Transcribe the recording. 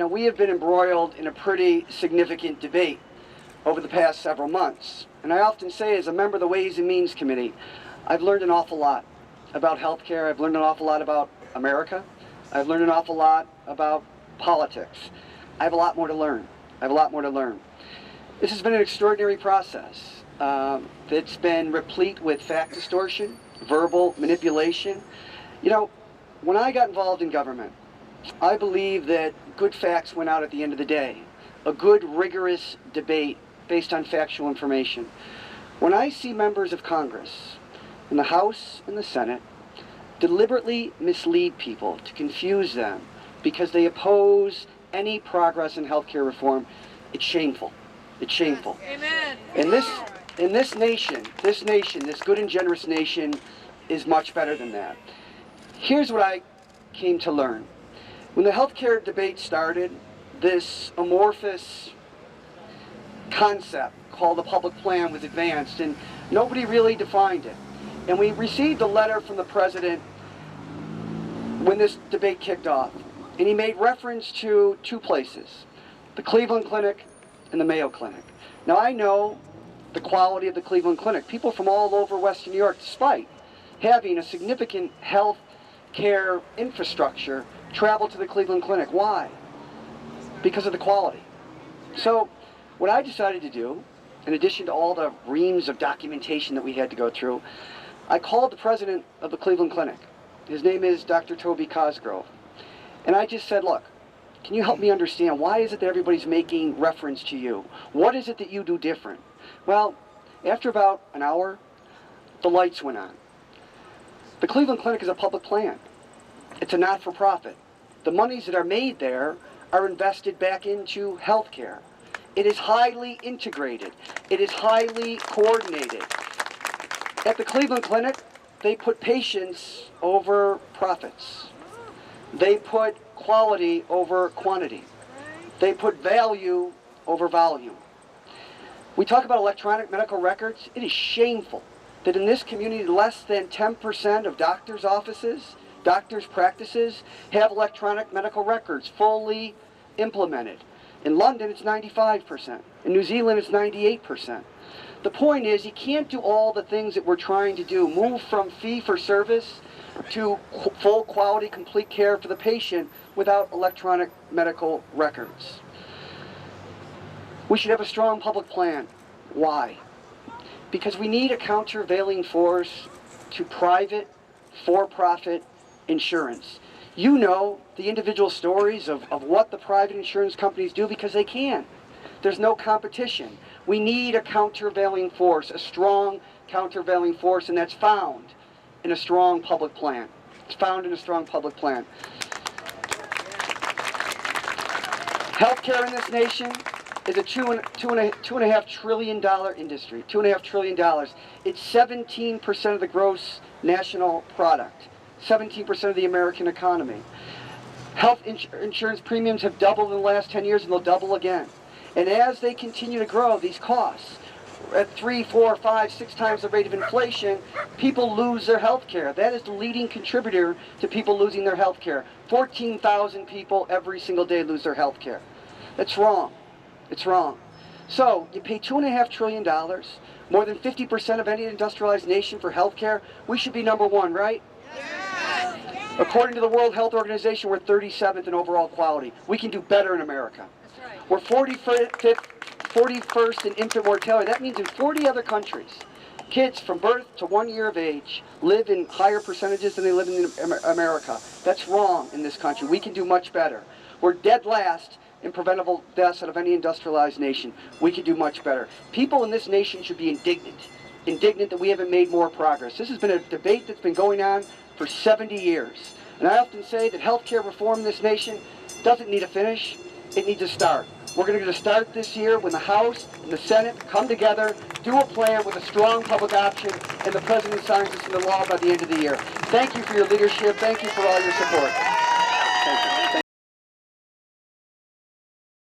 We have been embroiled in a pretty significant debate over the past several months. And I often say, as a member of the Ways and Means Committee, I've learned an awful lot about healthcare. I've learned an awful lot about America. I've learned an awful lot about politics. I have a lot more to learn. This has been an extraordinary process. It's been replete with fact distortion, verbal manipulation. When I got involved in government, I believe that good facts went out at the end of the day. A good, rigorous debate based on factual information. When I see members of Congress, in the House and the Senate, deliberately mislead people to confuse them because they oppose any progress in healthcare reform, it's shameful. It's shameful. Amen. And this nation, this good and generous nation, is much better than that. Here's what I came to learn. When the healthcare debate started, this amorphous concept called the public plan was advanced, and nobody really defined it. And we received a letter from the president when this debate kicked off, and he made reference to two places, the Cleveland Clinic and the Mayo Clinic. Now, I know the quality of the Cleveland Clinic. People from all over Western New York, despite having a significant health care infrastructure, travel to the Cleveland Clinic. Why? Because of the quality. So what I decided to do, in addition to all the reams of documentation that we had to go through, I called the president of the Cleveland Clinic. His name is Dr. Toby Cosgrove. And I just said, look, can you help me understand, why is it that everybody's making reference to you? What is it that you do different? Well, after about an hour, the lights went on. The Cleveland Clinic is a public plan. It's a not-for-profit. The monies that are made there are invested back into healthcare. It is highly integrated. It is highly coordinated. At the Cleveland Clinic, they put patients over profits. They put quality over quantity. They put value over volume. We talk about electronic medical records. It is shameful that in this community, less than 10% of doctors' offices, doctors' practices, have electronic medical records fully implemented. In London, it's 95%. In New Zealand, it's 98%. The point is, you can't do all the things that we're trying to do, move from fee-for-service to full quality, complete care for the patient without electronic medical records. We should have a strong public plan. Why? Because we need a countervailing force to private, for-profit insurance. You know the individual stories of what the private insurance companies do because they can. There's no competition. We need a countervailing force, a strong countervailing force, and that's found in a strong public plan. It's found in a strong public plan. Healthcare in this nation is a $2.5 trillion industry. $2.5 trillion. It's 17% of the gross national product. 17% of the American economy. Health insurance premiums have doubled in the last 10 years, and they'll double again. And as they continue to grow, these costs, at 3, 4, 5, 6 times the rate of inflation, people lose their health care. That is the leading contributor to people losing their health care. 14,000 people every single day lose their health care. That's wrong. It's wrong. So, you pay $2.5 trillion, more than 50% of any industrialized nation for health care. We should be number one, right? Yes. According to the World Health Organization, we're 37th in overall quality. We can do better in America. That's right. We're 41st in infant mortality. That means in 40 other countries, kids from birth to 1 year of age live in higher percentages than they live in America. That's wrong in this country. We can do much better. We're dead last in preventable deaths out of any industrialized nation. We can do much better. People in this nation should be indignant that we haven't made more progress. This has been a debate that's been going on for 70 years. And I often say that healthcare reform in this nation doesn't need a finish, it needs a start. We're going to start this year when the House and the Senate come together, do a plan with a strong public option, and the President signs this into law by the end of the year. Thank you for your leadership. Thank you for all your support.